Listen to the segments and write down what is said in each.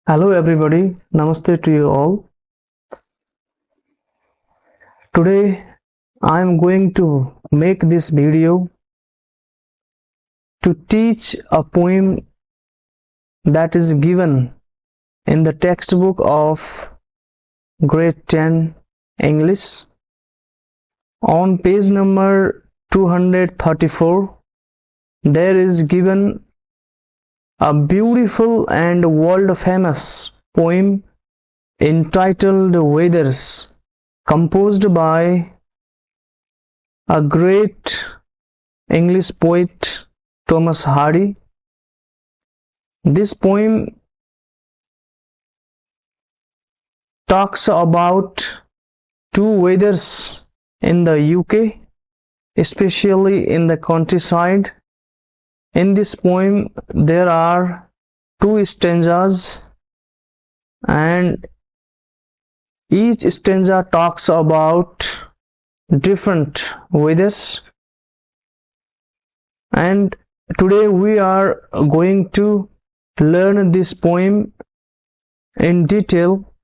Hello everybody, Namaste to you all. Today I am going to make this video to teach a poem that is given in the textbook of grade 10 English. On page number 234 there is given a beautiful and world famous poem entitled Weathers, composed by a great English poet Thomas Hardy. This poem talks about two weathers in the UK, especially in the countryside. In this poem there are two stanzas, and each stanza talks about different weathers, and today we are going to learn this poem in detail.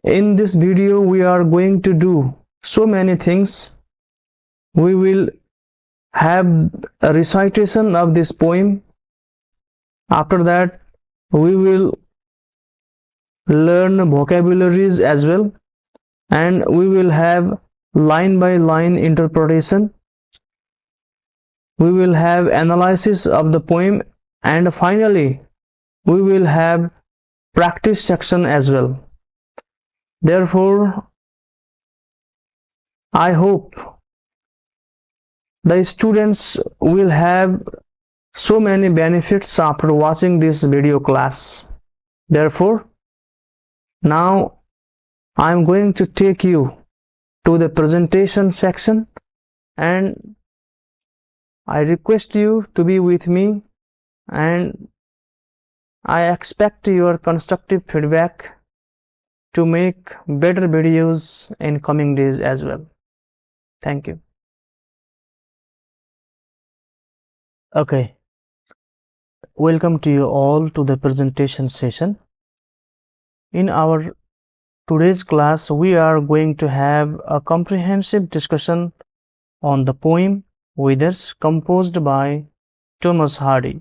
In this video we are going to do so many things. We will have a recitation of this poem. After that we will learn vocabularies as well, and we will have line by line interpretation. We will have analysis of the poem, and finally we will have practice section as well. Therefore, I hope the students will have so many benefits after watching this video class. Therefore, now I am going to take you to the presentation section, and I request you to be with me, and I expect your constructive feedback to make better videos in coming days as well. Thank you. Okay, welcome to you all to the presentation session. In our today's class we are going to have a comprehensive discussion on the poem Weathers, composed by Thomas Hardy.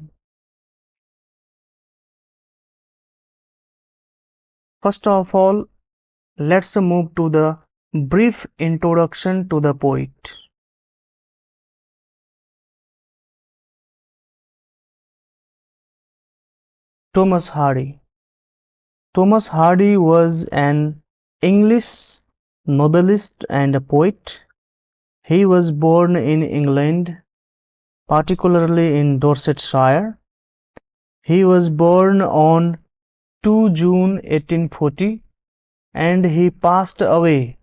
First of all, let's move to the brief introduction to the poet. Thomas Hardy. Thomas Hardy was an English novelist and a poet. He was born in England, particularly in Dorsetshire. He was born on 2 June 1840, and he passed away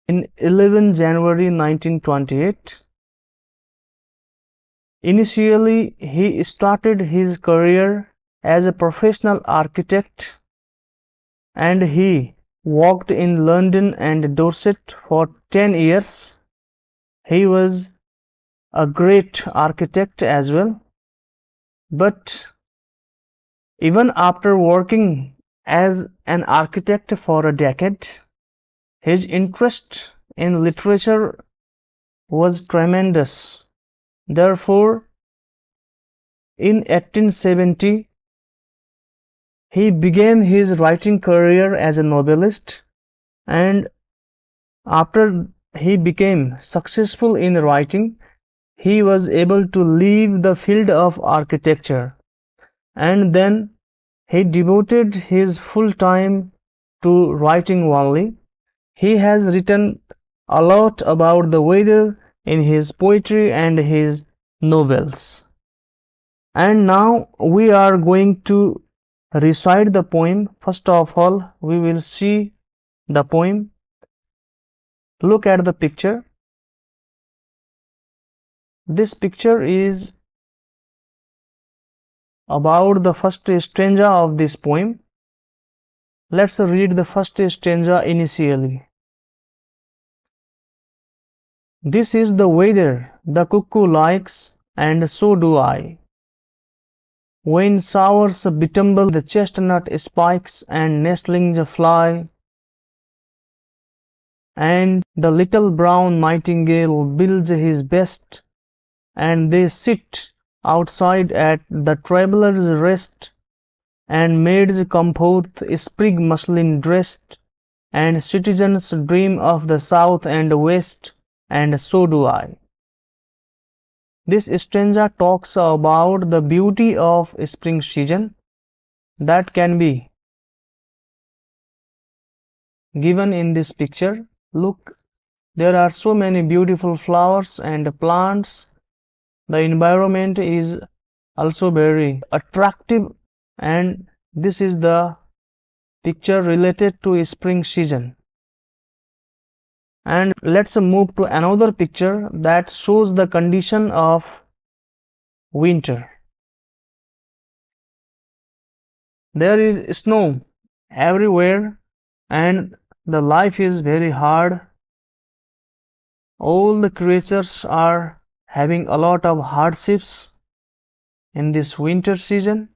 in 11 January 1928. Initially, he started his career as a professional architect, and he worked in London and Dorset for 10 years. He was a great architect as well, but even after working as an architect for a decade, his interest in literature was tremendous. Therefore, in 1870, he began his writing career as a novelist, and after he became successful in writing, he was able to leave the field of architecture, and then he devoted his full time to writing only. He has written a lot about the weather in his poetry and his novels. And now we are going to recite the poem. First of all, we will see the poem. Look at the picture. This picture is about the first stanza of this poem. Let's read the first stanza initially. This is the weather the cuckoo likes, and so do I. When showers betumble the chestnut spikes and nestlings fly, and the little brown nightingale builds his best, and they sit outside at the traveller's rest, and maids come forth sprig muslin dressed, and citizens dream of the south and west, and so do I. This stanza talks about the beauty of spring season that can be given in this picture. Look, there are so many beautiful flowers and plants. The environment is also very attractive, and this is the picture related to spring season. And let's move to another picture that shows the condition of winter. There is snow everywhere and the life is very hard. All the creatures are having a lot of hardships in this winter season.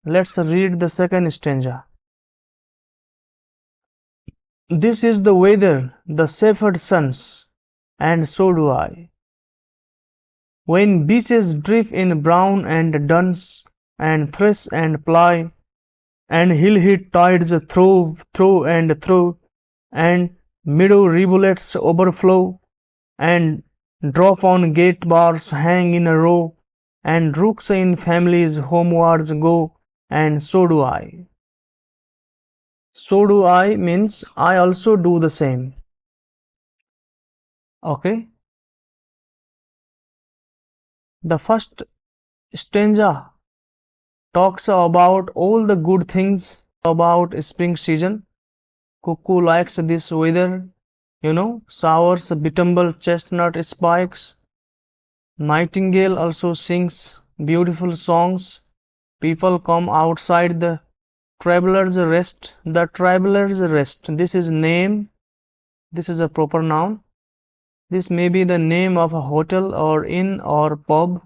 Let's read the second stanza. This is the weather, the shepherd sons, and so do I. When beaches drip in brown and duns, and thresh and ply, and hill-hit tides throw and throw, and meadow rivulets overflow, and drop on gate bars hang in a row, and rooks in families homewards go, and so do I. So do I means I also do the same. Okay. The first stanza talks about all the good things about spring season. Cuckoo likes this weather, showers betumble chestnut spikes. Nightingale also sings beautiful songs. People come outside the traveler's rest. The traveler's rest. This is name. This is a proper noun. This may be the name of a hotel or inn or pub.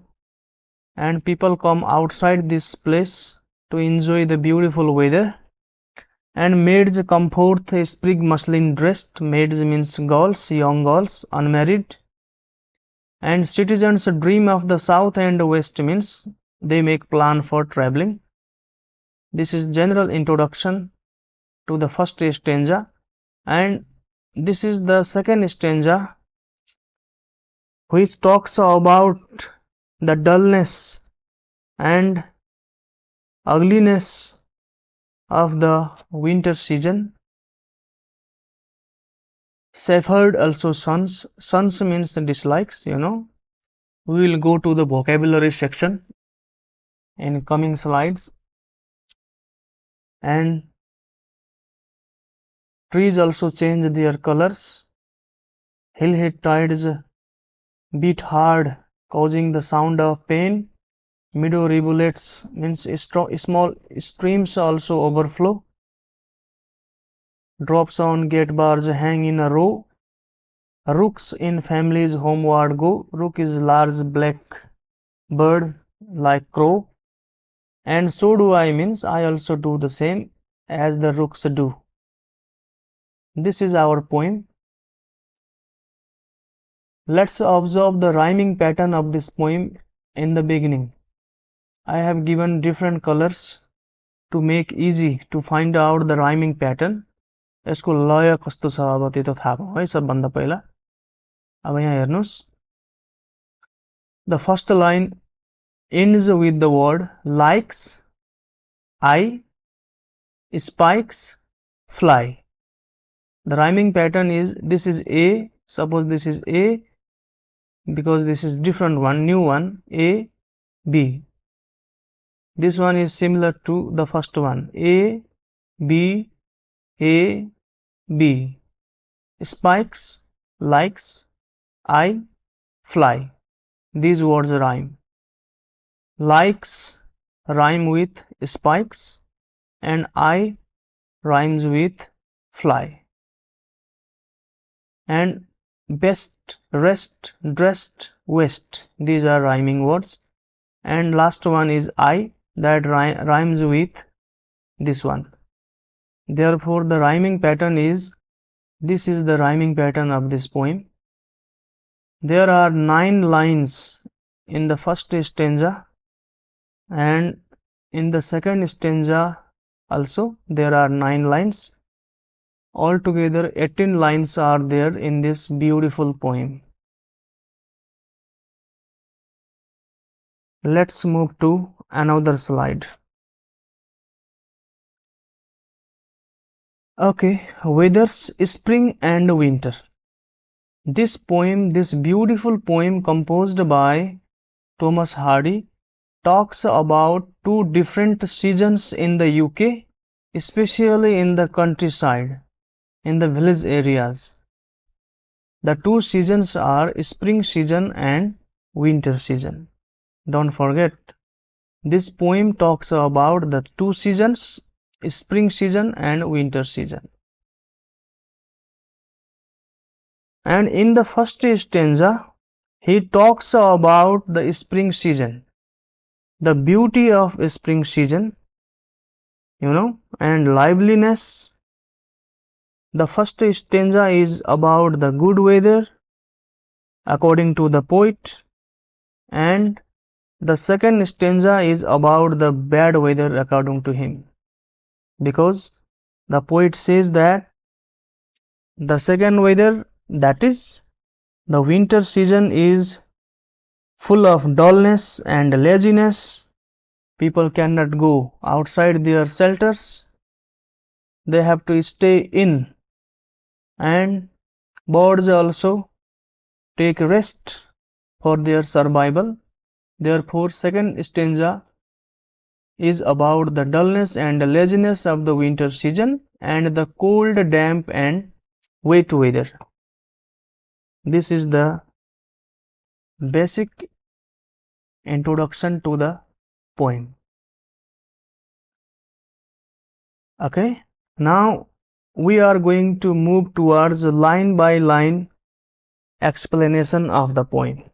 And people come outside this place to enjoy the beautiful weather. And maids come forth sprig muslin dressed. Maids means girls, young girls, unmarried. And citizens dream of the south and west means they make plan for traveling. This is general introduction to the first stanza, and this is the second stanza, which talks about the dullness and ugliness of the winter season. Shepherd also sons. Sons means dislikes, We will go to the vocabulary section in coming slides. And trees also change their colors. Hill-hit tides beat hard, causing the sound of pain. Meadow rivulets means small streams also overflow. Drops on gate bars hang in a row. Rooks in families homeward go. Rook is large black bird like crow. And so do I means I also do the same as the rooks do. This is our poem. Let's observe the rhyming pattern of this poem in the beginning. I have given different colors to make easy to find out the rhyming pattern. यसको लय कस्तो छ अब त्यो त थाहा पाऊँ है सबभन्दा पहिला. अब यहाँ हेर्नुस्. The first line ends with the word likes, I, spikes, fly. The rhyming pattern is this is A. Suppose this is A, because this is different one, new one, A, B. This one is similar to the first one, A, B, A, B. Spikes, likes, I, fly. These words rhyme. Likes rhyme with spikes and I rhymes with fly. And best, rest, dressed, west. These are rhyming words. And last one is I. that rhymes with this one. Therefore, the rhyming pattern is, this is the rhyming pattern of this poem. There are 9 lines in the first stanza, and in the second stanza also there are 9 lines. Altogether 18 lines are there in this beautiful poem. Let's move to another slide. Okay, weathers spring and winter. This poem, this beautiful poem composed by Thomas Hardy, talks about 2 different seasons in the UK, especially in the countryside, in the village areas. The 2 seasons are spring season and winter season. Don't forget, this poem talks about the 2 seasons, spring season and winter season. And in the first stanza, he talks about the spring season, the beauty of spring season, and liveliness. The first stanza is about the good weather, according to the poet, and the second stanza is about the bad weather according to him, because the poet says that the second weather, that is the winter season, is full of dullness and laziness. People cannot go outside their shelters, they have to stay in, and birds also take rest for their survival. Therefore, second stanza is about the dullness and laziness of the winter season and the cold, damp and wet weather. This is the basic introduction to the poem. Okay, now we are going to move towards line by line explanation of the poem.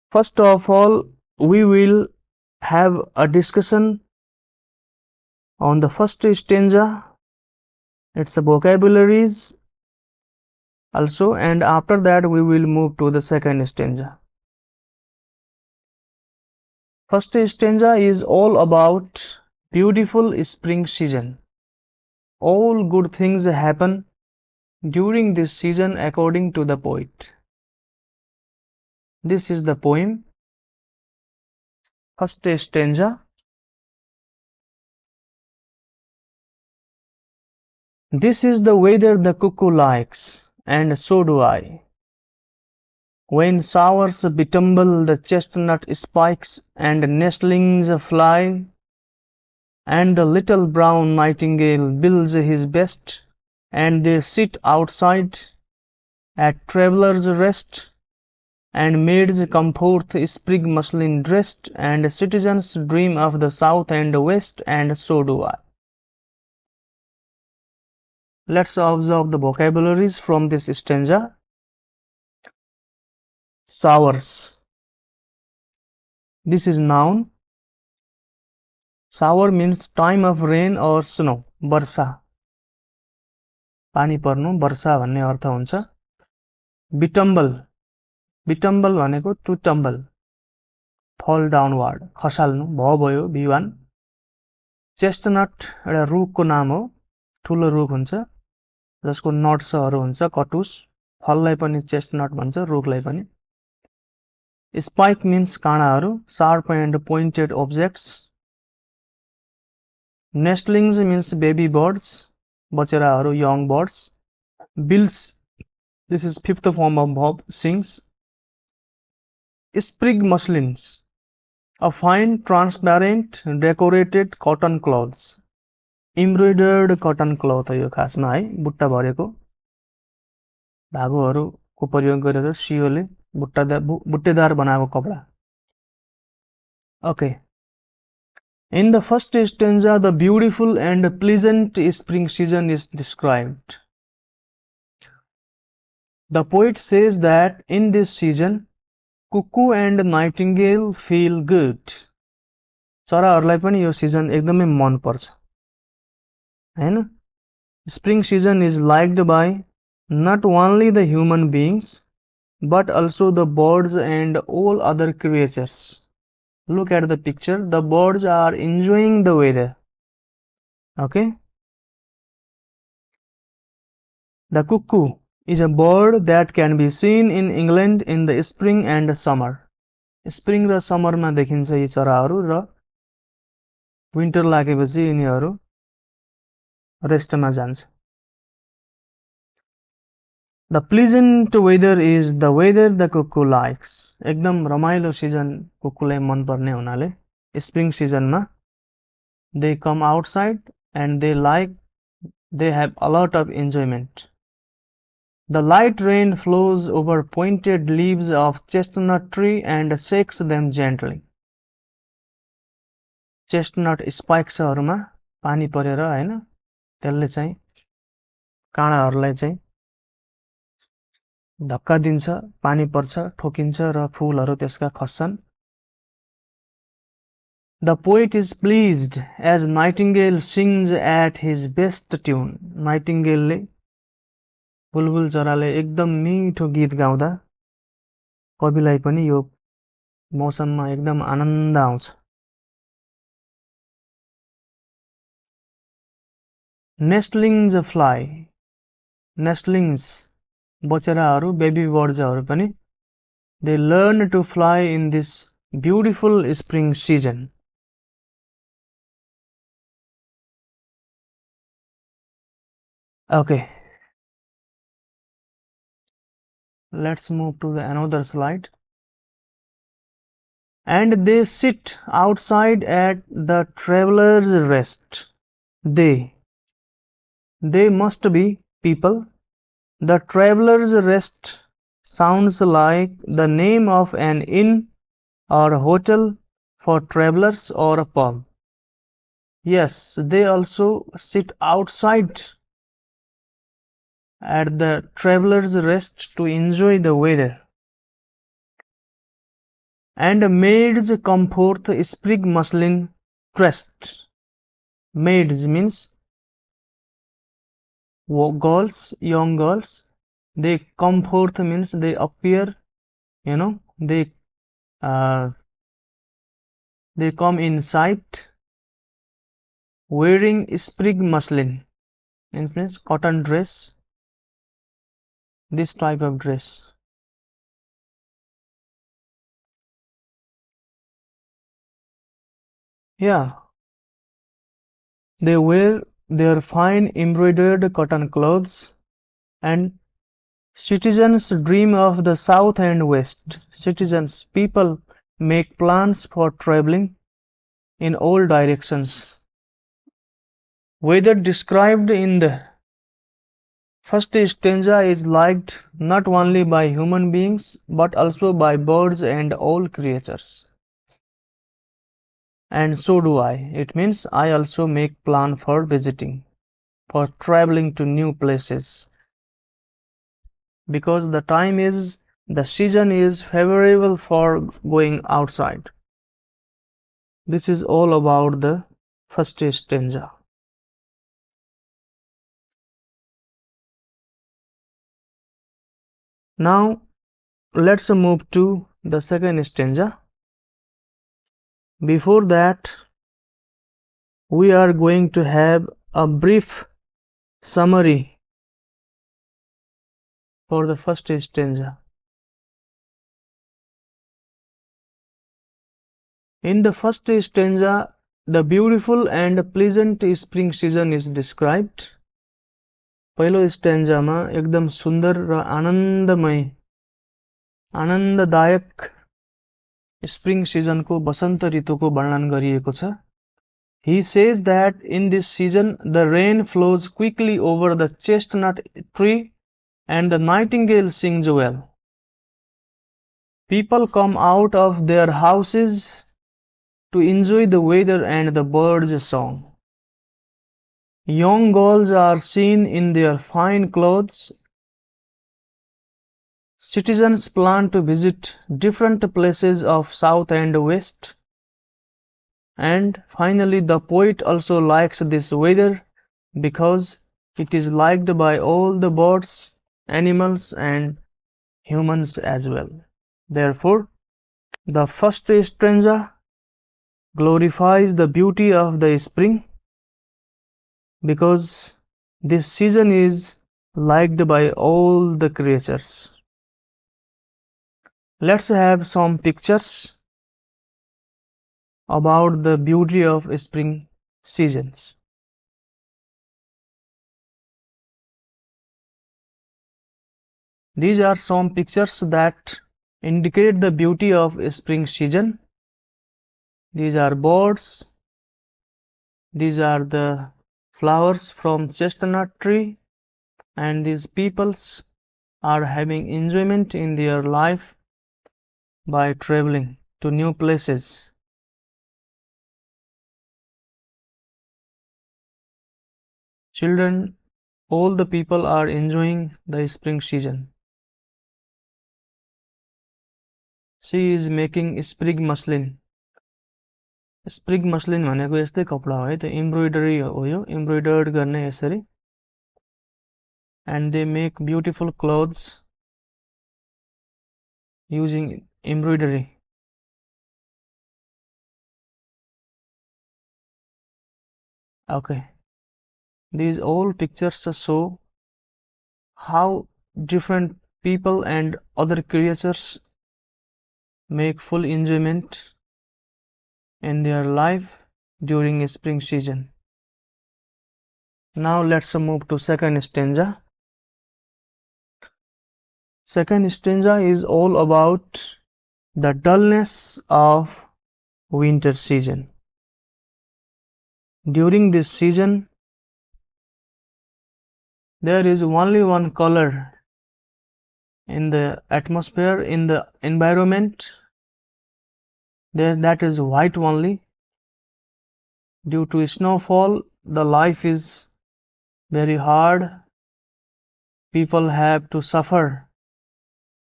First of all, we will have a discussion on the first stanza, its vocabularies also, and after that we will move to the second stanza. First stanza is all about beautiful spring season. All good things happen during this season according to the poet. This is the poem. First stanza. This is the weather the cuckoo likes, and so do I. When showers betumble the chestnut spikes and nestlings fly, and the little brown nightingale builds his best, and they sit outside at traveller's rest, and maids come forth sprig muslin dressed, and citizens dream of the south and west, and so do I. Let's observe the vocabularies from this stanza. Showers. This is noun. Shower means time of rain or snow. वर्षा, पानी पर्नु, वर्षा भन्ने अर्थ हुन्छ. बिटम्बल, बिटम्बल भनेको to tumble, fall downward, खसाल्नु, भयो बिवान. Chestnut एउटा रुखको नाम हो, ठुलो रुख हुन्छ जसको नट्सहरू हुन्छ, कटुस. फललाई पनि चेस्टनट भन्छ, रुखलाई पनि. Spike means काँडाहरू, sharp and pointed objects. Nestlings means baby birds, बचेराहरू, young birds. Bills, this is fifth form of verb, sings. Sprig muslins, a fine transparent decorated cotton cloths. Embroidered cotton cloth हो यो खासमा है, बुट्टा भरेको धागोहरूको प्रयोग गरेर सियोले बुट्टेदार बनाएको कपडा. Okay. In the first stanza, the beautiful and pleasant spring season is described. The poet says that in this season, cuckoo and nightingale feel good. चराहरूलाई पनि यो season एकदमै मन पर्छ हैन Spring season is liked by not only the human beings but also the birds and all other creatures. Look at the picture. The birds are enjoying the weather. Okay. The cuckoo is a bird that can be seen in England in the spring and summer. Spring raw summer मा देखिन्छ यी चराहरू र winter लागेपछि यिनीहरू रेस्टमा जान्छ. The pleasant weather is the weather the cuckoo likes. एकदम रमाइलो season कुकुलाई मन पर्ने हुनाले स्प्रिङ सिजनमा they come outside and they have a lot of enjoyment. The light rain flows over pointed leaves of chestnut tree and shakes them gently. Chestnut spikesहरूमा पानी परेर हैन त्यसले चाहिँ काँडाहरूलाई चाहिँ धक्का दिन्छ पानी पर्छ ठोकिन्छ र फूलहरू त्यसका खस्छन्. The poet is pleased as nightingale sings at his best tune. Nightingale ले बुलबुल चराले एकदम मिठो गीत गाउँदा कविलाई पनि यो मौसममा एकदम आनन्द आउँछ. Nestlings fly. Nestlings बचेराहरू बेबी बर्ड्सहरू पनि they learn to fly in this beautiful spring season. Okay, let's move to another slide. And they sit outside at the traveler's rest. They must be people. The traveler's rest sounds like the name of an inn or hotel for travelers or a pub. Yes, they also sit outside at the traveler's rest to enjoy the weather. And maids come forth sprig muslin dressed. Maids means girls, young girls. They come forth means they appear, they come in sight wearing sprig muslin. It means cotton dress, this type of dress. Yeah, they wear their fine embroidered cotton clothes, and citizens dream of the south and west. Citizens, people make plans for traveling in all directions. Weather described in the first stanza is liked not only by human beings but also by birds and all creatures. And so do I. It means I also make plan for visiting, for traveling to new places, because the season is favorable for going outside. This is all about the first stanza. Now let's move to the second stanza. Before that, we are going to have a brief summary for the first stanza. In the first stanza, the beautiful and pleasant spring season is described. पहिलो स्टेन्जामा एकदम सुन्दर र आनन्ददायक spring सिजनको वसन्त ऋतुको वर्णन गरिएको छ. He says that in this season the rain flows quickly over the chestnut tree and the nightingale sings well. People come out of their houses to enjoy the weather and the birds' song. Young girls are seen in their fine clothes. Citizens plan to visit different places of south and west. And finally, the poet also likes this weather because it is liked by all the birds, animals, and humans as well. Therefore, the first stanza glorifies the beauty of the spring because this season is liked by all the creatures. Let's have some pictures about the beauty of spring seasons. These are some pictures that indicate the beauty of spring season. These are birds. These are the flowers from chestnut tree, and these peoples are having enjoyment in their life by traveling to new places. Children, all the people are enjoying the spring season. She is making sprig muslin. Sprig muslin भनेको यस्तै कपडा हो है त embroidery हो यो एम्ब्रोइडर्ड गर्ने यसरी and they make beautiful clothes using embroidery. Okay, these all pictures show how different people and other creatures make full enjoyment in their life during spring season. Now let's move to second stanza. Second stanza is all about the dullness of winter season. During this season, there is only one color in the atmosphere, in the environment, that is white only. Due to snowfall, the life is very hard. People have to suffer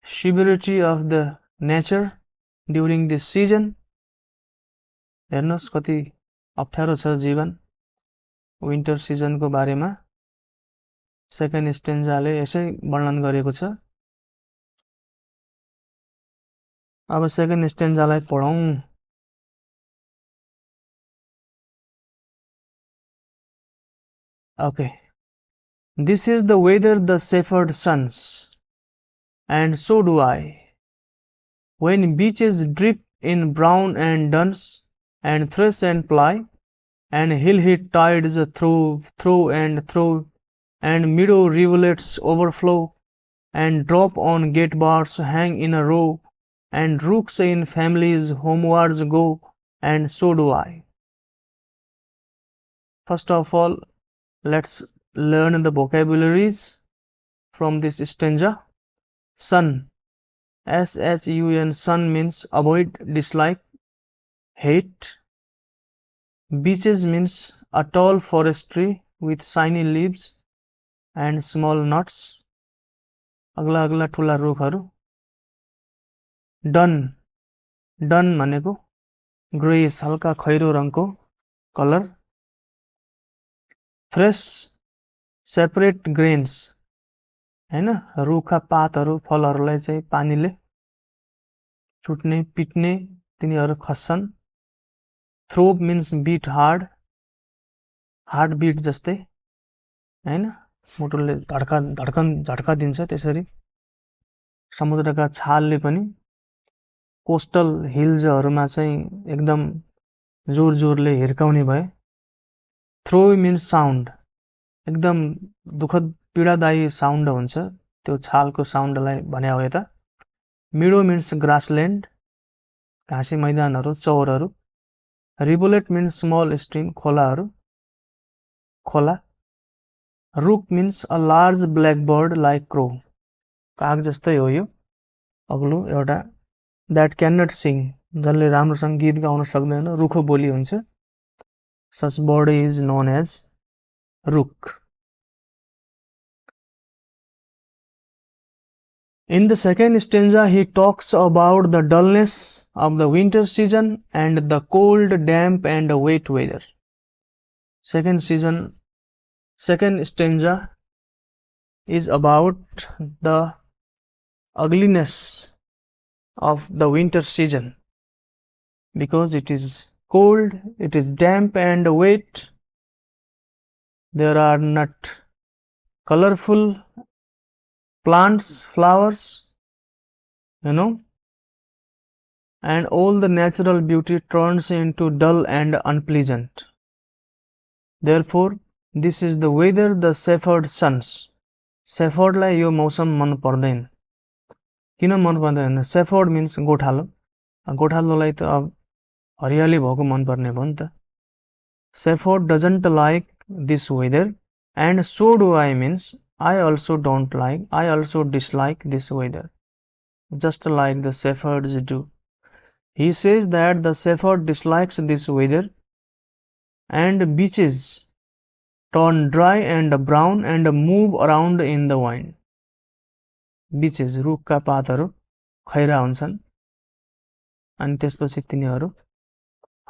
severity of the nature during this season. हेर्नुस् कति अप्ठ्यारो छ जीवन winter सिजनको बारेमा second स्टेन्जाले यसै वर्णन गरेको छ। अब second स्टेन्जालाई पढौं। Okay, this is the weather the shepherd sons, and so do I. When beaches drip in brown and duns, and thresh and ply, and hill-hit tides throw and throw, and meadow rivulets overflow, and drop on gate bars hang in a row, and rooks in families homewards go, and so do I. First of all, let's learn the vocabularies from this stanza. Sun, S-H-U-N, sun means avoid, dislike, hate. Beaches means a tall forest tree with shiny leaves and small nuts. अग्ला अग्ला ठुला रुखहरू। Dun, dun भनेको grace हल्का खैरो रङको colour. Fresh, separate grains, हैन रुखका पातहरू फलहरूलाई चाहिँ पानीले छुट्ने पिट्ने तिनीहरू खस्छन्। Throb means beat hard, heart beat जस्तै हैन मुटुले झड्का दिन्छ त्यसरी। समुद्रका छालले पनि कोस्टल हिल्सहरूमा चाहिँ एकदम जोर जोरले हिर्काउने भए। थ्रो means साउन्ड, एकदम दुखद पीडादायी साउन्ड हुन्छ त्यो छालको साउन्डलाई भने हो यता। मिडो means ग्रासल्यान्ड, घाँसे मैदानहरू, चौरहरू। रिभुलेट means स्मल स्ट्रिम, खोलाहरू, खोला। रुक means a large black bird like crow, काग जस्तै हो यो अग्लो एउटा। that cannot sing, जसले राम्रोसँग गीत गाउन सक्दैन, रुखो बोली हुन्छ। such bird is known as rook. In the second stanza, he talks about the dullness of the winter season and the cold, damp, and wet weather. Second stanza is about the ugliness of the winter season because it is cold, it is damp and wet. There are not colorful plants, flowers, and all the natural beauty turns into dull and unpleasant. Therefore, this is the weather the shepherd shuns. शेफर्डलाई यो मौसम मन पर्दैन. किन मन पर्दैन? Shepherd mince गोठालो. गोठालोलाई त अब हरियाली भएको मन पर्ने भयो नि त. Shepherd doesn't like this weather, and so do I means I also dislike this weather, just like the shepherds do. He says that the shepherd dislikes this weather, and beaches turn dry and brown and move around in the wind. Beaches, रुखका पातहरू खैरा हुन्छन् अनि त्यसपछि तिनीहरू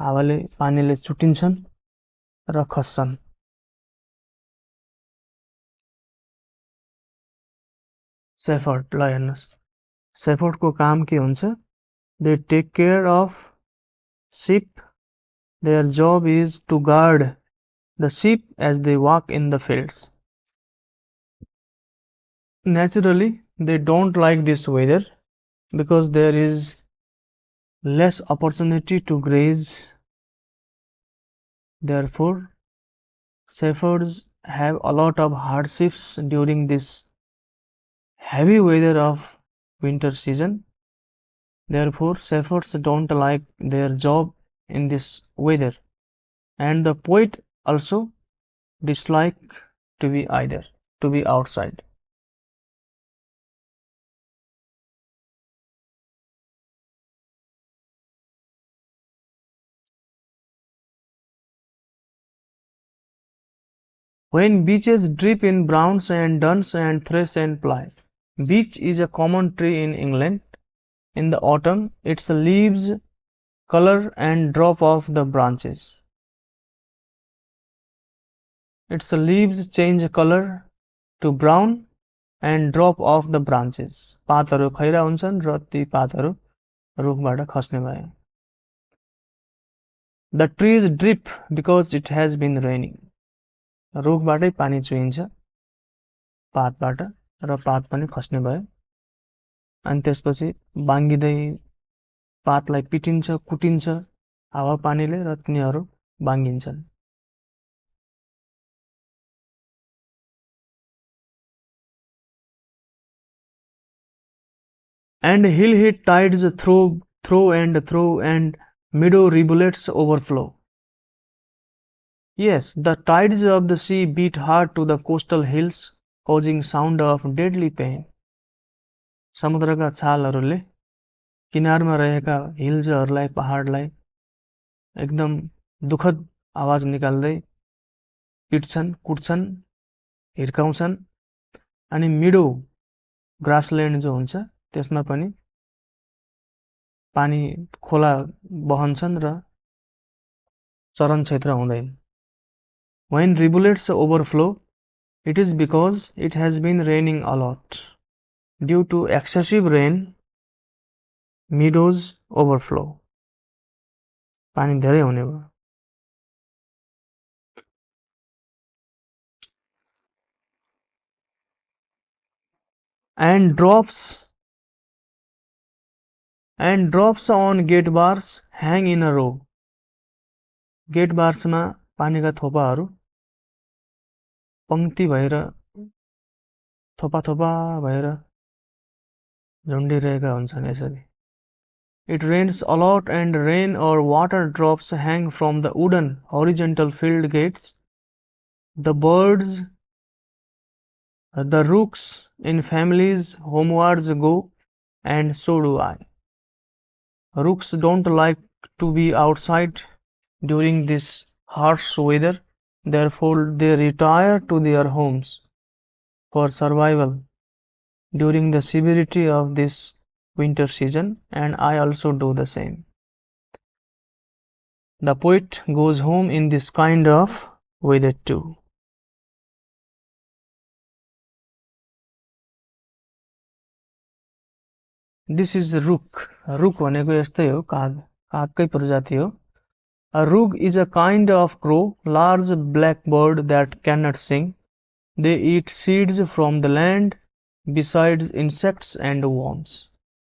हावाले पानीले चुटिन्छन् र खस्छन्. Shepherd ल हेर्नुस्, शेफर्डको काम के हुन्छ? They take care of sheep. Their job is to guard the sheep as they walk in the fields. Naturally, they don't like this weather because there is less opportunity to graze. Therefore, shepherds have a lot of hardships during this heavy weather of winter season. Therefore, shepherds don't like their job in this weather, and the poet also dislike to be outside. When beeches drip in brown sand, duns and thresh and ply. Beech is a common tree in England. In the autumn, its leaves color and drop off the branches. Its leaves change color to brown and drop off the branches. पातहरू खैरा हुन्छन् र ती पातहरू रुखबाट खस्ने भए. The trees drip because it has been raining. रुखबाटै पानी चुहिन्छ पातबाट र पात पनि खस्ने भयो. अनि त्यसपछि बाङ्गिदै पातलाई पिटिन्छ, कुटिन्छ हावा पानीले र तिनीहरू बाङ्गिन्छन्. And hill-hit tides throw and meadow rivulets overflow. Yes, the tides of the sea beat hard to the coastal hills, causing sound of deadly pain. समुद्रका छालहरूले किनारमा रहेका हिल्सहरूलाई, पहाडलाई एकदम दुखद आवाज निकाल्दै पिट्छन्, कुट्छन्, हिर्काउँछन्. अनि मिडो ग्रासल्यान्ड जो हुन्छ त्यसमा पनि पानी खोला बहन्छन् र चरण क्षेत्र हुँदैन. When rivulets overflow, it is because it has been raining a lot. Due to excessive rain, meadows overflow. पानी धेरै हुने भयो. And drops on gate bars hang in a row. Gate bars मा पानीका थोपाहरू पंक्ति भएर थोपा भएर झुन्डिरहेका हुन्छन् यसरी. It rains a lot and rain or water drops hang from the wooden horizontal field gates. The birds, the rooks in families homewards go, and so do I. Rooks don't like to be outside during this harsh weather. Therefore, they retire to their homes for survival. during the severity of this winter season, and I also do the same. The poet goes home in this kind of weather too. This is rook. Rook भनेको यस्तै हो, काग, कागकै प्रजाति हो. A rook is a kind of crow, large black bird that cannot sing. They eat seeds from the land, besides insects and worms.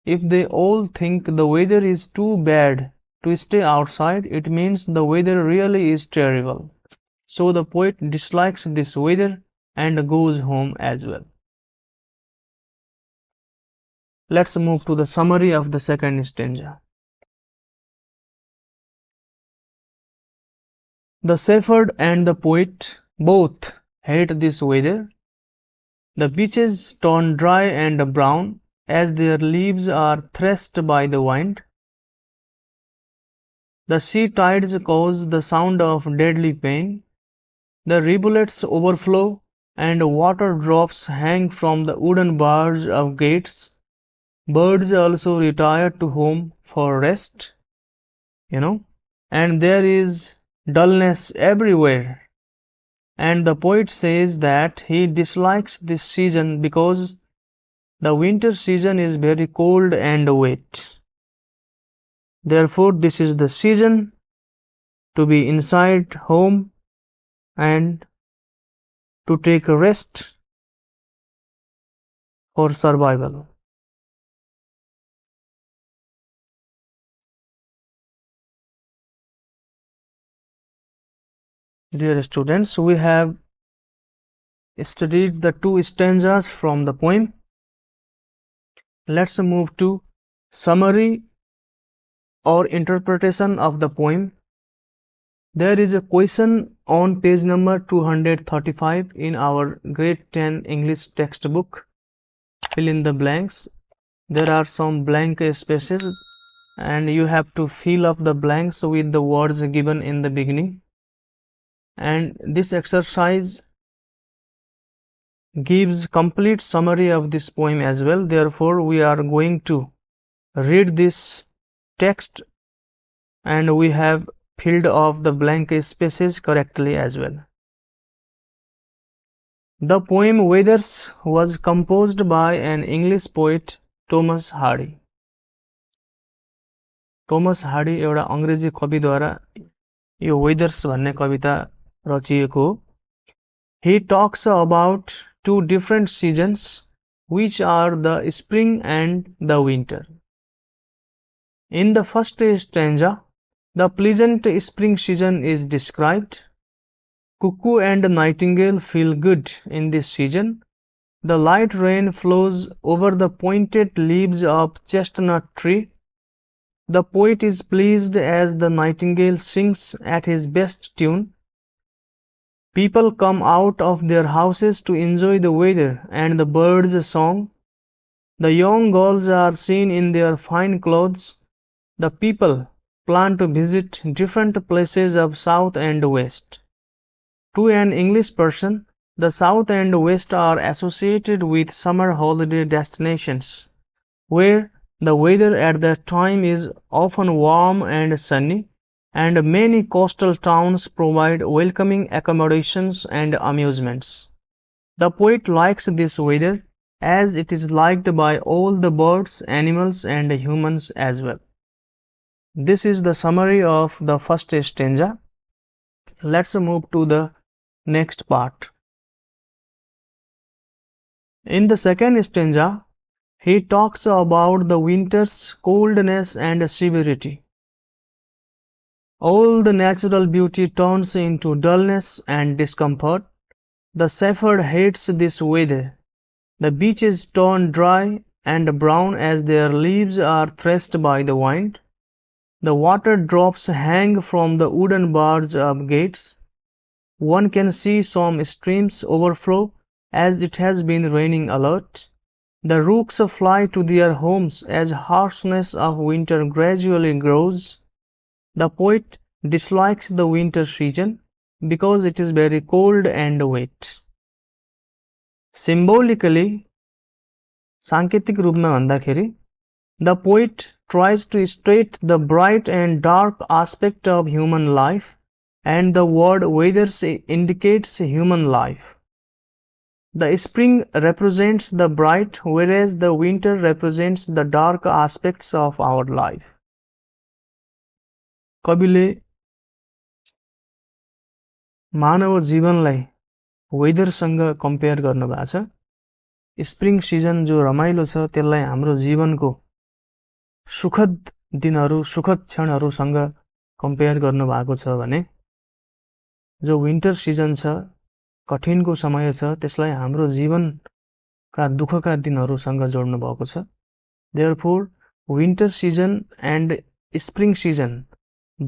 If they all think the weather is too bad to stay outside, it means the weather really is terrible. So the poet dislikes this weather and goes home as well. Let's move to the summary of the second stanza. The shepherd and the poet both hate this weather. The beaches turn dry and brown as their leaves are threshed by the wind. The sea tides cause the sound of deadly pain. The rivulets overflow and water drops hang from the wooden bars of gates. Birds also retire to home for rest, and there is dullness everywhere. And the poet says that he dislikes this season because the winter season is very cold and wet. Therefore, this is the season to be inside home and to take a rest for survival. Dear students, we have studied the two stanzas from the poem. Let's move to summary or interpretation of the poem. There is a question on page number 235 in our grade 10 English textbook. Fill in the blanks. There are some blank spaces and you have to fill up the blanks with the words given in the beginning. And this exercise gives complete summary of this poem as well. Therefore, we are going to read this text and we have filled up the blank spaces correctly as well. The poem Weathers was composed by an English poet, Thomas Hardy. Thomas Hardy एउटा अंग्रेजी कविद्वारा यो वेदर्स भन्ने कविता रचिएको. He talks about two different seasons, which are the spring and the winter. In the first stanza, the pleasant spring season is described. Cuckoo and nightingale feel good in this season. The light rain flows over the pointed leaves of chestnut tree. The poet is pleased as the nightingale sings at his best tune. People come out of their houses to enjoy the weather and the birds' song. The young girls are seen in their fine clothes. The people plan to visit different places of south and west. To an English person, the south and west are associated with summer holiday destinations, where the weather at that time is often warm and sunny, and many coastal towns provide welcoming accommodations and amusements. The poet likes this weather as it is liked by all the birds, animals, and humans as well. This is the summary of the first stanza. Let's move to the next part. In the second stanza, he talks about the winter's coldness and severity. All the natural beauty turns into dullness and discomfort. The shepherd hates this weather. The beaches turn dry and brown as their leaves are threshed by the wind. The water drops hang from the wooden bars of gates. One can see some streams overflow as it has been raining a lot. The rooks fly to their homes as harshness of winter gradually grows. The poet dislikes the winter season because it is very cold and wet. Symbolically, सांकेतिक रूपमा भन्दाखेरि the poet tries to state the bright and dark aspect of human life, and the word weather indicates human life. The spring represents the bright, whereas the winter represents the dark aspects of our life. कविले मानव जीवनलाई वेदरसँग compare गर्नुभएको छ। Spring season जो रमाइलो छ त्यसलाई हाम्रो जीवनको सुखद दिनहरू सुखद क्षणहरूसँग कम्पेयर गर्नुभएको छ भने जो विन्टर सिजन छ कठिनको समय छ त्यसलाई हाम्रो जीवनका दुःखका दिनहरूसँग जोड्नु भएको छ। Therefore, winter season and spring season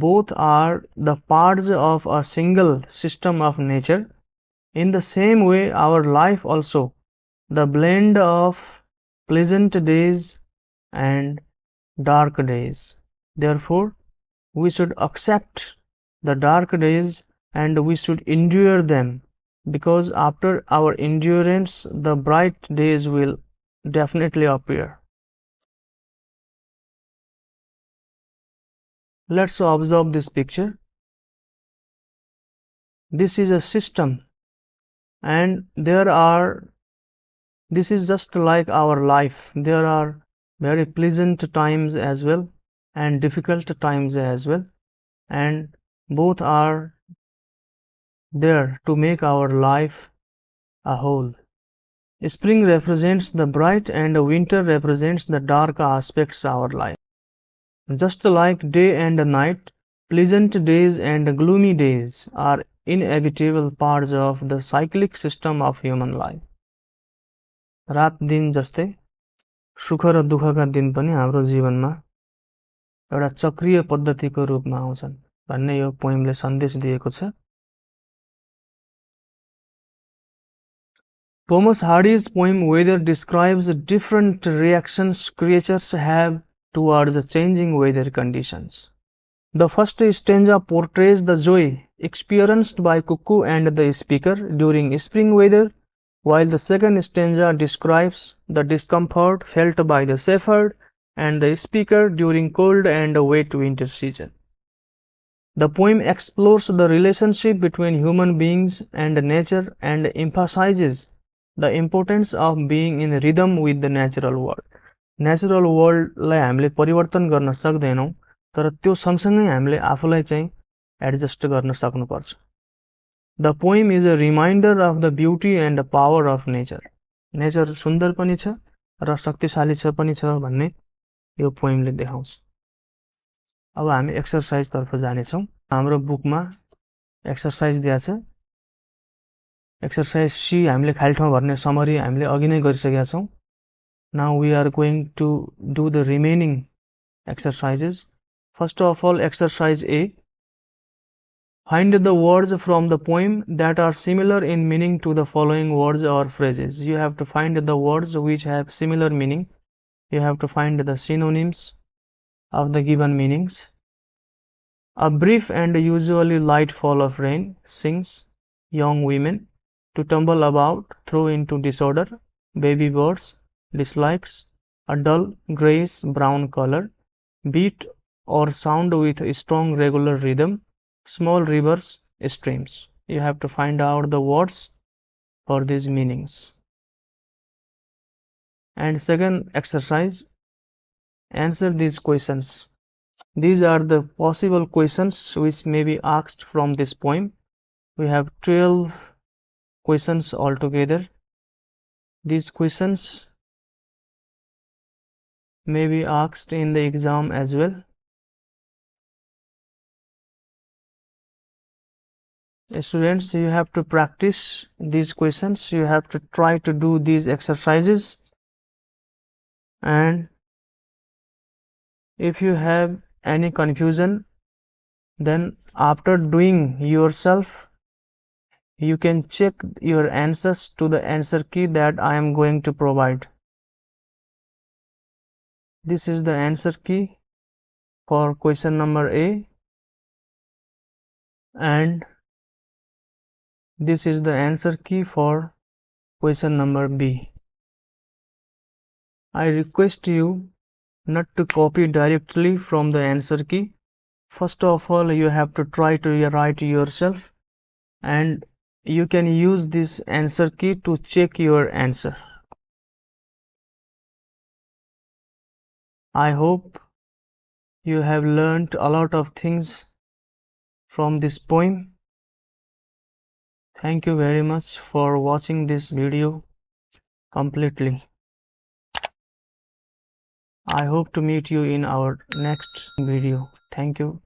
both are the parts of a single system of nature. In the same way, our life also, the blend of pleasant days and dark days. Therefore, we should accept the dark days and we should endure them, because after our endurance, the bright days will definitely appear. Let's observe this picture. This is a system, and this is just like our life. There are very pleasant times as well and difficult times as well, and both are there to make our life a whole. Spring represents the bright and winter represents the dark aspects of our life. Just like day and night, pleasant days and gloomy days are inevitable parts of the cyclic system of human life. रात दिन जस्तै सुख र दुःखका दिन पनि हाम्रो जीवनमा एउटा चक्रीय पद्धतिको रूपमा आउँछन् भन्ने यो पोइमले सन्देश दिएको छ। Thomas Hardy's poem Weather describes different reactions creatures have towards the changing weather conditions. The first stanza portrays the joy experienced by cuckoo and the speaker during spring weather, while the second stanza describes the discomfort felt by the shepherd and the speaker during cold and wet winter season. The poem explores the relationship between human beings and nature and emphasizes the importance of being in rhythm with the natural world. Natural वर्ल्डलाई हामीले परिवर्तन गर्न सक्दैनौं, तर त्यो सँगसँगै हामीले आफूलाई चाहिँ एडजस्ट गर्न सक्नुपर्छ। The poem is a reminder of the beauty and power of nature. Nature सुन्दर पनि छ र शक्तिशाली पनि छ भन्ने यो पोइमले देखाउँछ। अब हामी एक्सरसाइज तर्फ जानेछौं। हाम्रो बुकमा एक्सरसाइज दिया छ। एक्सरसाइज सी हामीले खाली ठाउँ भर्ने समरी हामीले अघि नै गरिसकेका छौं। Now we are going to do the remaining exercises. First of all, exercise A. Find the words from the poem that are similar in meaning to the following words or phrases. You have to find the words which have similar meaning. You have to find the synonyms of the given meanings. A brief and usually light fall of rain sings young women to tumble about, throw into disorder, baby birds, dislikes, a dull grayish brown color, beat or sound with a strong regular rhythm, small rivers, streams. You have to find out the words for these meanings. And second exercise, answer these questions. These are the possible questions which may be asked from this poem. We have 12 questions altogether. These questions may be asked in the exam as well. Students, you have to practice these questions. You have to try to do these exercises, and if you have any confusion, then after doing yourself, you can check your answers to the answer key that I am going to provide. This is the answer key for question number A, and this is the answer key for question number B. I request you not to copy directly from the answer key. First of all, you have to try to write yourself, and you can use this answer key to check your answer. I hope you have learned a lot of things from this poem. Thank you very much for watching this video completely. I hope to meet you in our next video. Thank you.